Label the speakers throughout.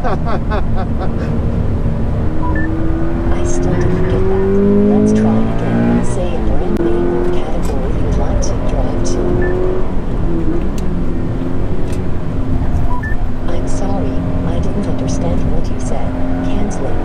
Speaker 1: I still didn't get that. Let's try again. Say a brand name or category you'd like to drive to. I'm sorry, I didn't understand what you said. Canceling.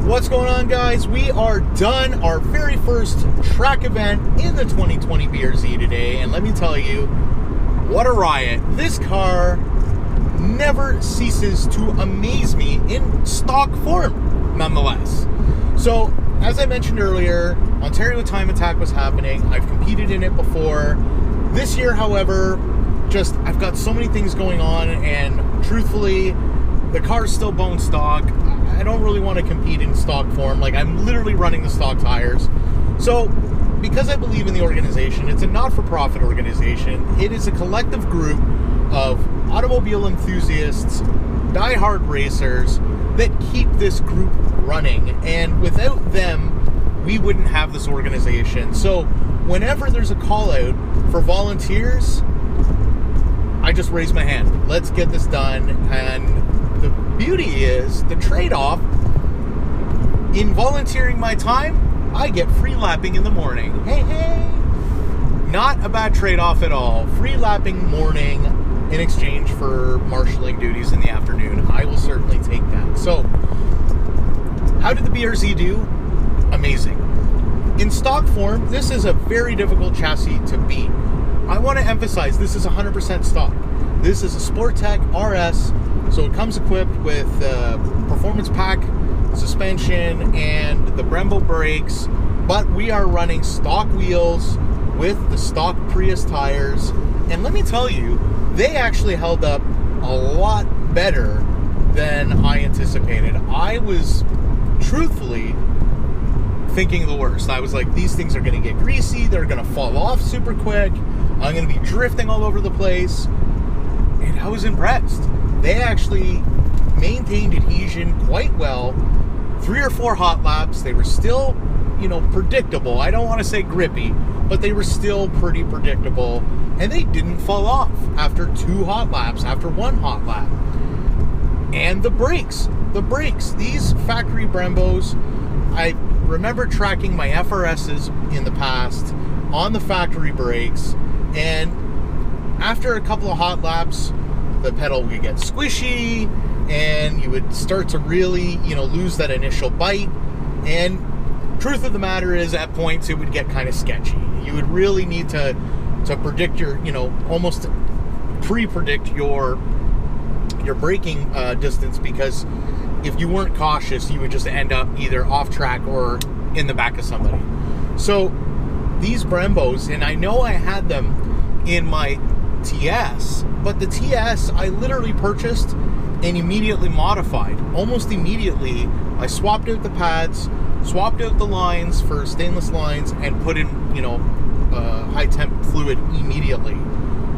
Speaker 2: What's going on, guys? We are done our very first track event in the 2020 BRZ today, and let me tell you, what a riot. This car never ceases to amaze me in stock form, nonetheless. So, as I mentioned earlier, Ontario Time Attack was happening. I've competed in it before. This year, however, I've got so many things going on, and truthfully, the car's still bone stock. I don't really want to compete in stock form. Like, I'm literally running the stock tires. So, because I believe in the organization, it's a not-for-profit organization. It is a collective group of automobile enthusiasts, die-hard racers that keep this group running. And without them, we wouldn't have this organization. So, whenever there's a call-out for volunteers, I just raise my hand. Let's get this done. And the beauty is, the trade-off in volunteering my time, I get free lapping in the morning. Hey, hey! Not a bad trade-off at all. Free lapping morning in exchange for marshalling duties in the afternoon. I will certainly take that. So, how did the BRZ do? Amazing. In stock form, this is a very difficult chassis to beat. I want to emphasize, this is 100% stock. This is a Sportec RS. So it comes equipped with performance pack, suspension, and the Brembo brakes, but we are running stock wheels with the stock Prius tires, and let me tell you, they actually held up a lot better than I anticipated. I was truthfully thinking the worst. I was like, these things are going to get greasy, they're going to fall off super quick, I'm going to be drifting all over the place, and I was impressed. They actually maintained adhesion quite well. 3 or 4 hot laps, they were still, predictable. I don't want to say grippy, but they were still pretty predictable. And they didn't fall off after 2 hot laps, after 1 hot lap. And the brakes, these factory Brembos, I remember tracking my FRSs in the past on the factory brakes, and after a couple of hot laps, the pedal would get squishy, and you would start to really, lose that initial bite. And truth of the matter is, at points, it would get kind of sketchy. You would really need to predict your, almost pre-predict your braking distance, because if you weren't cautious, you would just end up either off track or in the back of somebody. So these Brembos, and I know I had them in my TS, but the TS I literally purchased and immediately modified. Almost immediately, I swapped out the pads, swapped out the lines for stainless lines, and put in, high temp fluid immediately.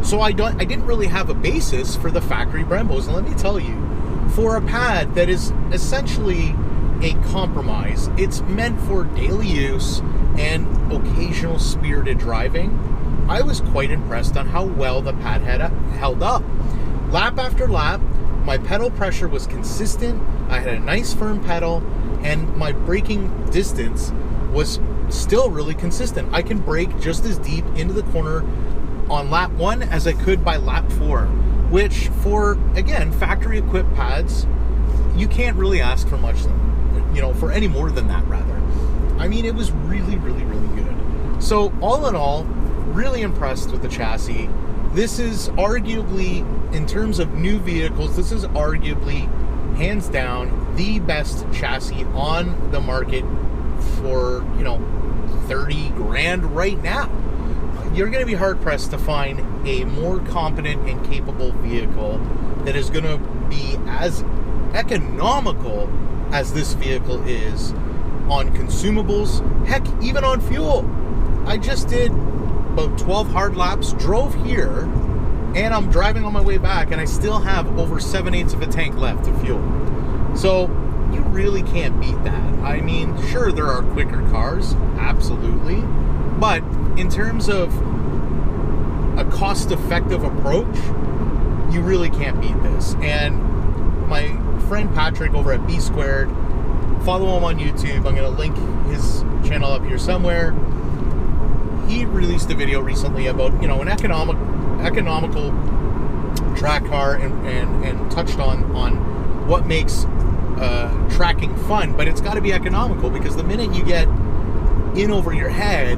Speaker 2: So I didn't really have a basis for the factory Brembos. And let me tell you, for a pad that is essentially a compromise, it's meant for daily use and occasional spirited driving, I was quite impressed on how well the pad had held up. Lap after lap, my pedal pressure was consistent, I had a nice firm pedal, and my braking distance was still really consistent. I can brake just as deep into the corner on lap 1 as I could by lap 4, which for, again, factory equipped pads, you can't really ask for much, for any more than that, rather. I mean, it was really, really, really good. So all in all, really impressed with the chassis. This is arguably, in terms of new vehicles, this is arguably, hands down, the best chassis on the market for, 30 grand right now. You're going to be hard-pressed to find a more competent and capable vehicle that is going to be as economical as this vehicle is on consumables, heck, even on fuel. I just did about 12 hard laps, drove here, And I'm driving on my way back, and I still have over 7/8 of a tank left of fuel. So you really can't beat that. I mean, sure, there are quicker cars, absolutely. But in terms of a cost-effective approach, you really can't beat this. And my friend Patrick over at B Squared, follow him on YouTube. I'm going to link his channel up here somewhere. He released a video recently about, you know, an economical track car and touched on what makes tracking fun, but it's got to be economical, because the minute you get in over your head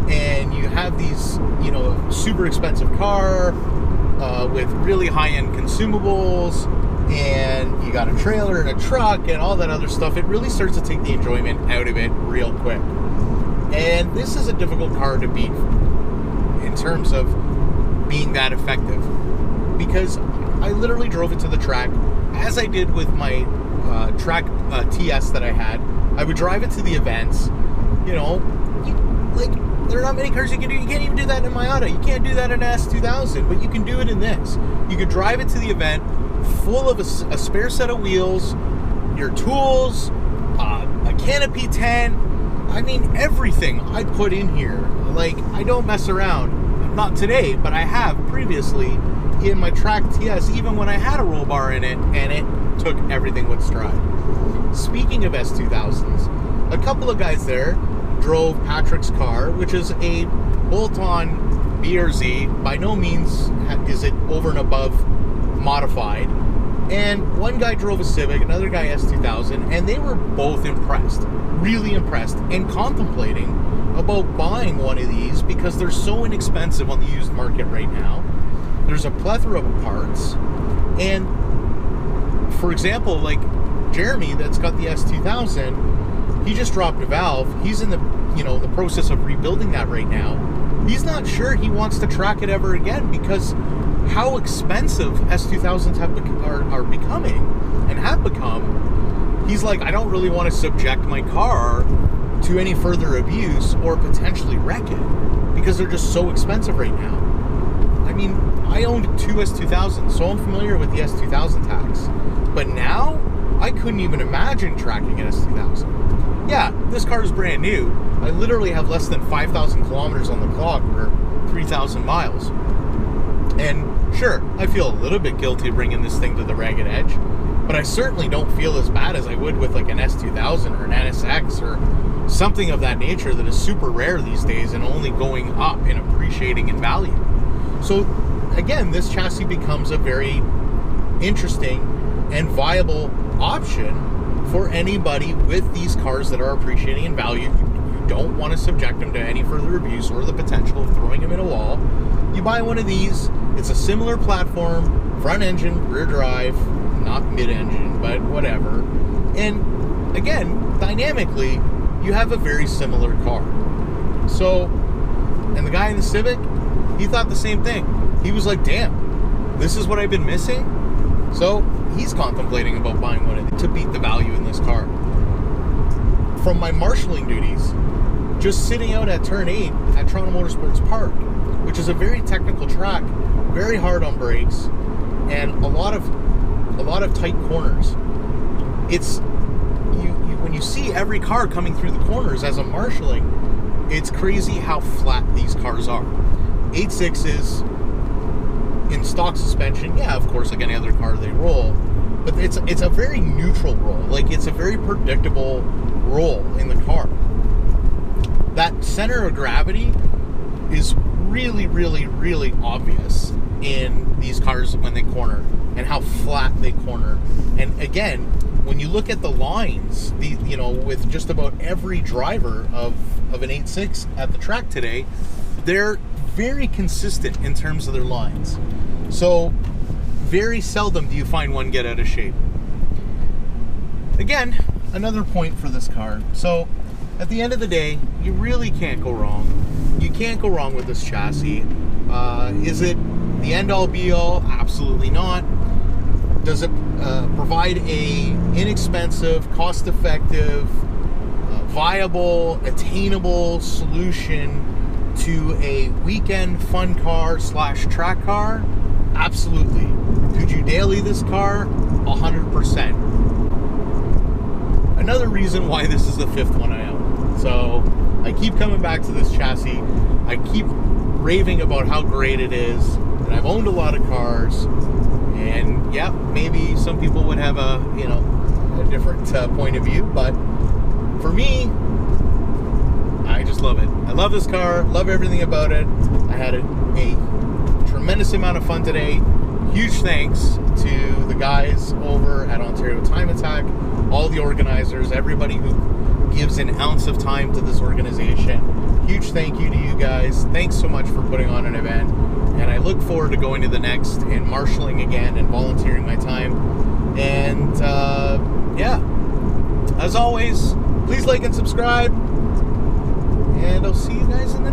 Speaker 2: and you have these, you know, super expensive car with really high-end consumables, and you got a trailer and a truck and all that other stuff, it really starts to take the enjoyment out of it real quick. And this is a difficult car to beat in terms of being that effective, because I literally drove it to the track as I did with my track TS that I had. I would drive it to the events. You know, there are not many cars you can do. You can't even do that in a Miata. You can't do that in an S2000, but you can do it in this. You could drive it to the event full of a spare set of wheels, your tools, a canopy tent. I mean, everything I put in here. Like, I don't mess around. Not today, but I have previously in my track TS, even when I had a roll bar in it, and it took everything with stride. Speaking of S2000s, a couple of guys there drove Patrick's car, which is a bolt-on BRZ. By no means is it over and above modified. And one guy drove a Civic, another guy S2000, and they were both impressed, really impressed, and contemplating about buying one of these because they're so inexpensive on the used market right now. There's a plethora of parts, and for example, like Jeremy that's got the S2000, he just dropped a valve. He's in the process of rebuilding that right now. He's not sure he wants to track it ever again because how expensive S2000s are becoming and have become. He's like, I don't really want to subject my car to any further abuse or potentially wreck it because they're just so expensive right now. I mean, I owned two S2000s, so I'm familiar with the S2000 tax. But now, I couldn't even imagine tracking an S2000. Yeah, this car is brand new. I literally have less than 5,000 kilometers on the clock, or 3,000 miles. And sure, I feel a little bit guilty bringing this thing to the ragged edge, but I certainly don't feel as bad as I would with like an S2000 or an NSX or something of that nature that is super rare these days and only going up and appreciating in value. So again, this chassis becomes a very interesting and viable option for anybody with these cars that are appreciating in value. You don't want to subject them to any further abuse or the potential of throwing them in a wall. You buy one of these, it's a similar platform, front engine, rear drive, not mid-engine, but whatever. And again, dynamically, you have a very similar car. So, and the guy in the Civic, he thought the same thing. He was like, damn, this is what I've been missing? So, he's contemplating about buying one of these to beat the value in this car. From my marshalling duties, just sitting out at turn 8 at Toronto Motorsports Park, which is a very technical track, very hard on brakes, and a lot of tight corners. It's when you see every car coming through the corners as I'm marshalling, it's crazy how flat these cars are. 8.6s in stock suspension, yeah, of course, like any other car they roll, but it's a very neutral roll. Like, it's a very predictable roll in the car. That center of gravity is really, really, really obvious in these cars when they corner and how flat they corner. And again, when you look at the lines, with just about every driver of an 8.6 at the track today, they're very consistent in terms of their lines. So very seldom do you find one get out of shape. Again, another point for this car. So at the end of the day, you really can't go wrong. You can't go wrong with this chassis. Is it the end-all be-all? Absolutely not. Does it provide a inexpensive, cost-effective, viable, attainable solution to a weekend fun car / track car, absolutely. Could you daily this car? 100%. Another reason why this is the 5th one I own. So I keep coming back to this chassis. I keep raving about how great it is. And I've owned a lot of cars. And yeah, maybe some people would have a different point of view. But for me, I just love it. I love this car. Love everything about it. I had a tremendous amount of fun today. Huge thanks to the guys over at Ontario Time Attack, all the organizers, everybody who gives an ounce of time to this organization. Huge thank you to you guys. Thanks so much for putting on an event. And I look forward to going to the next and marshalling again and volunteering my time. And yeah, as always, please like and subscribe. And I'll see you guys in